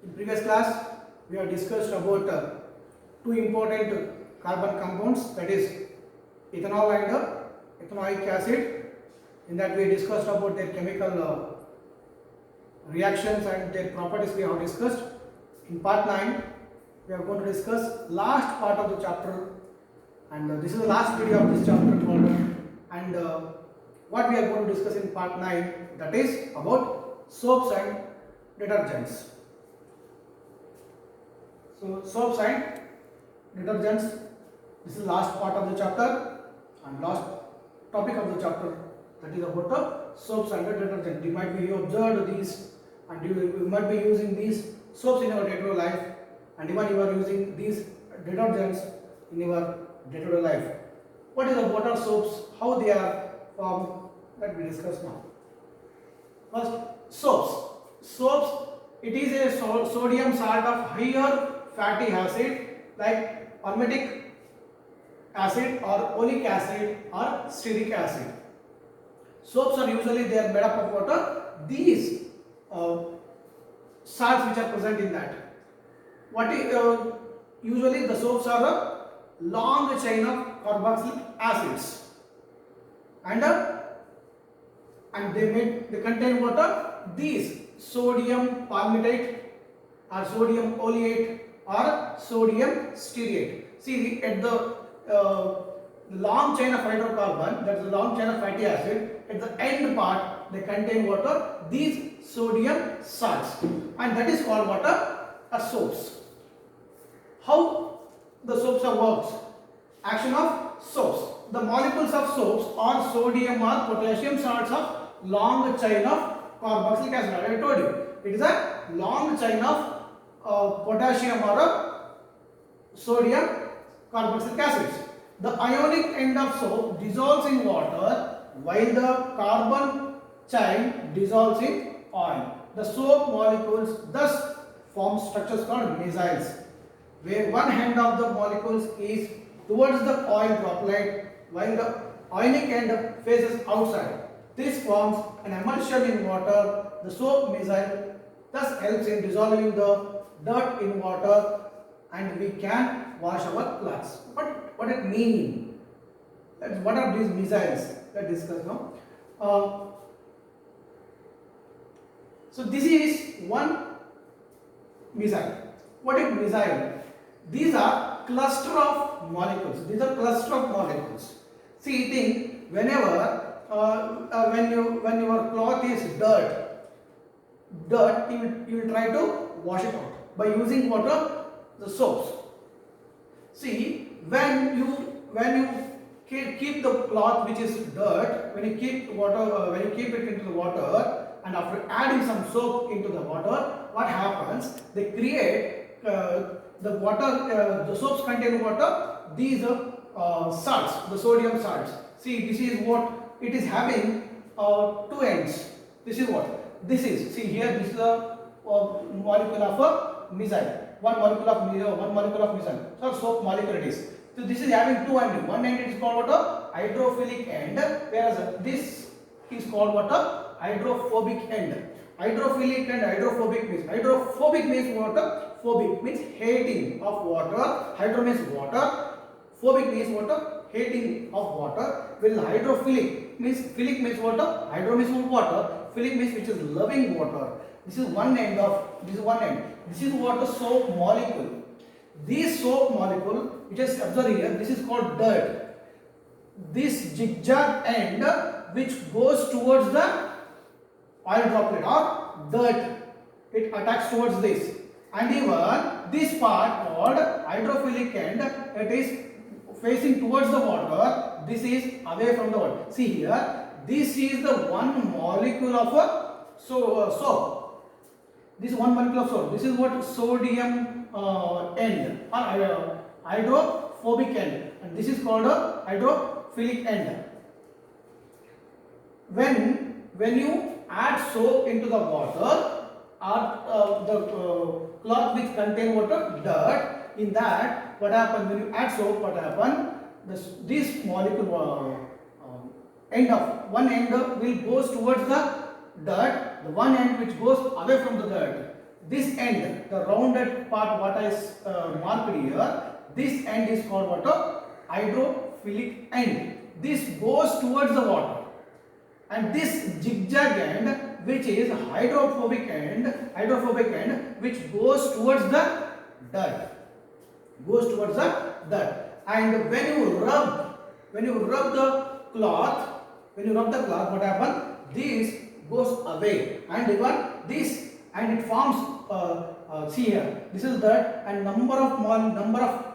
In previous class, we have discussed about two important carbon compounds, that is ethanol and ethanoic acid. In that we discussed about their chemical reactions and their properties we have discussed. In part 9, we are going to discuss last part of the chapter, and this is the last video of this chapter and what we are going to discuss in part 9, that is about soaps and detergents. So soaps and detergents, this is the last part of the chapter and last topic of the chapter, that is about the soaps and the detergent. You might be observed these and you might be using these soaps in your day-to-day life, and even you are using these detergents in your day-to-day life. What is the water soaps, how they are formed, that we discuss now. First, soaps. Soaps, it is a sodium salt of higher fatty acid like aromatic acid or oleic acid or stearic acid. Soaps are usually they are made up of water. These salts which are present in that. What is usually the soaps are a long chain of carboxylic acids, and they contain water. These sodium palmitate or sodium oleate or sodium stearate. See, at the long chain of hydrocarbon, that is the long chain of fatty acid, at the end part they contain water, these sodium salts, and that is called water as soaps. How the soaps are works? Action of soaps. The molecules of soaps are sodium or potassium salts of long chain of carboxylic acid. I told you it is a long chain of potassium or sodium carboxylic acids. The ionic end of soap dissolves in water while the carbon chain dissolves in oil. The soap molecules thus form structures called micelles, where one end of the molecules is towards the oil droplet while the ionic end faces outside. This forms an emulsion in water. The soap micelle thus helps in dissolving the dirt in water, and we can wash our clothes. What it mean? What are these micelles? Let's discuss now. So this is one micelle. What is micelle? These are cluster of molecules. These are cluster of molecules. See, think whenever when your cloth is dirt, you will try to wash it out by using water, the soaps. See, when you keep the cloth which is dirt, when you keep it into the water, and after adding some soap into the water, what happens? They create the water. The soaps contain water. These are salts, the sodium salts. See, this is what it is having two ends. This is what this is. See here, this is a molecule of a micelle. One molecule of micelle. So soap molecule it is. So this is having two ends. One end is called what a hydrophilic end, whereas this is called what a hydrophobic end. Hydrophilic and hydrophobic means water. Phobic means hating of water. Hydro means water. Phobic means water, hating of water. While hydrophilic means philic means water. Hydro means water. Philic means which is loving water. This is one end. This is what a soap molecule. This soap molecule, which is observed here, this is called dirt. This zigzag end which goes towards the oil droplet or dirt, it attacks towards this, and even this part called hydrophilic end, it is facing towards the water. This is away from the water. See here, this is the one molecule of a soap. This is one molecule of soap. This is what sodium end or hydrophobic end, and this is called a hydrophilic end. When you add soap into the water or the cloth which contain water, dirt, in that what happens when you add soap? What happens? This molecule end of one end will goes towards the dirt, the one end which goes away from the dirt. this end, the rounded part what is marked here, this end is called what? A hydrophilic end. This goes towards the water, and this zigzag end, which is hydrophobic end, which goes towards the dirt, and when you rub the cloth, what happens? This goes away, and even this, and it forms see here, this is dirt, and number of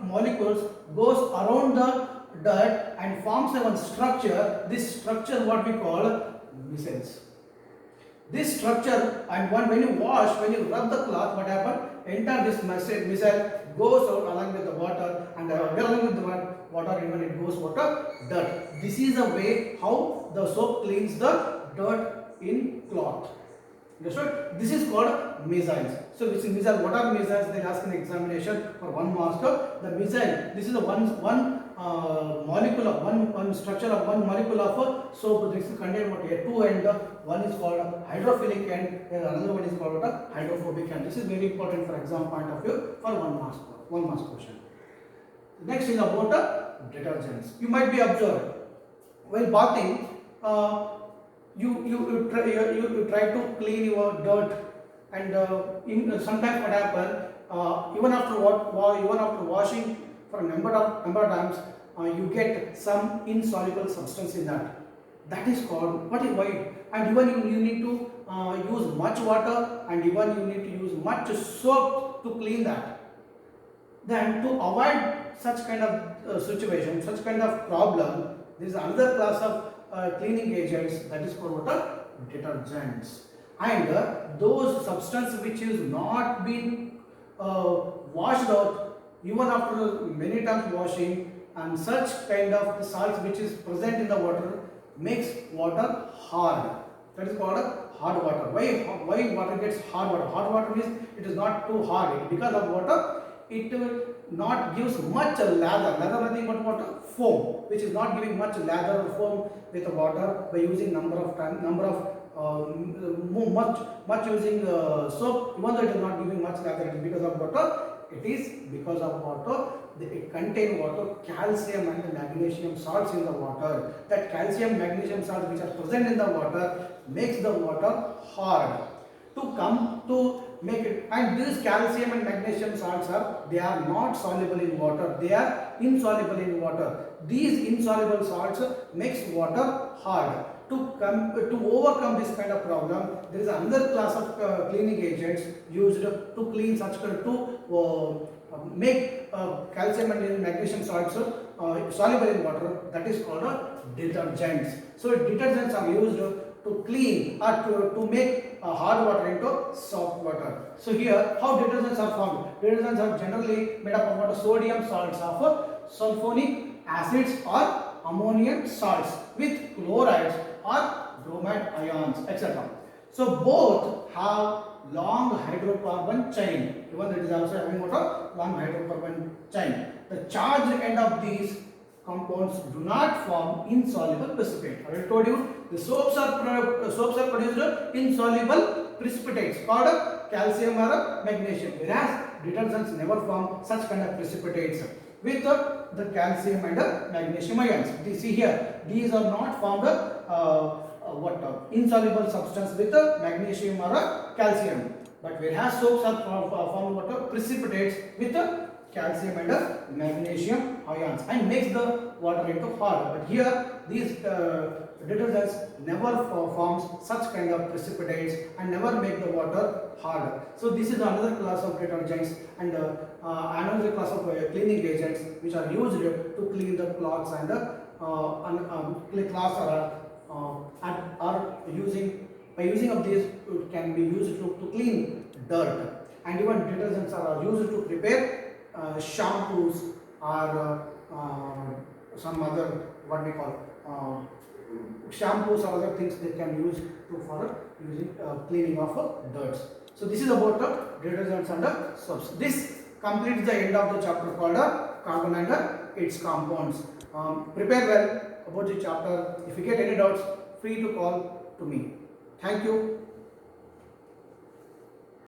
molecules goes around the dirt and forms a one structure. This structure what we call micelles. This structure, and when you rub the cloth, what happens? Enter this micelle, goes out along with the water, and along with the water, even it goes water, dirt. This is the way how the soap cleans the dirt in cloth. Understood? This is called micelles. So which is micelle? What are micelles? They ask an examination for 1 mark. The micelle, this is the one molecule of one structure of one molecule of soap. This is contained what here? 2 and one is called hydrophilic end, and another one is called hydrophobic end. This is very important for exam point of view for 1 mark question. Next is about detergents. You might be observed while bathing, you try to clean your dirt, and sometimes what happen, even after washing for a number of times, you get some insoluble substance in that. That is called what is white, and even you need to use much water, and even you need to use much soap to clean that. Then to avoid such kind of situation, such kind of problem, there is another class of cleaning agents, that is called what? Detergents. And those substances which is not been washed out even after many times washing, and such kind of salts which is present in the water makes water hard. That is called hard water. Why water gets hard water? Hard water means it is not too hard. Because of water, it not gives much lather. Lather nothing but water, foam, which is not giving much lather or foam with the water by using much using soap. Even though it is not giving much lather, it is because of water. It is because of water. It contains water, calcium and magnesium salts in the water. That calcium, magnesium salts which are present in the water makes the water hard. To make it, and these calcium and magnesium salts they are not soluble in water. They are insoluble in water. These insoluble salts makes water hard. To overcome this kind of problem, there is another class of cleaning agents used to clean such to make calcium and magnesium salts soluble in water. That is called detergents. So detergents are used to clean or to make hard water into soft water. So here, how detergents are formed? Detergents are generally made up of what? Sodium salts of sulfonic acids or ammonium salts with chlorides or bromide ions, etc. So both have long hydrocarbon chain. Even it is also having what? A long hydrocarbon chain. The charged end of these compounds do not form insoluble precipitate. I told you the soaps are produced insoluble precipitates called calcium or magnesium, whereas detergents never form such kind of precipitates with the calcium and magnesium ions. You see here, these are not formed insoluble substance with magnesium or calcium, but whereas soaps are formed precipitates with calcium and magnesium ions and makes the water into hard. But here these detergents never forms such kind of precipitates and never make the water harder. So this is another class of detergents and another class of cleaning agents which are used to clean the cloths and cloths are using, by using of these it can be used to clean dirt, and even detergents are used to prepare shampoos or some other what we call shampoos or other things they can use for using cleaning of dirt. So this is about detergents and soaps. This completes the end of the chapter called carbon and its compounds. Prepare well about the chapter. If you get any doubts, free to call to me. Thank you.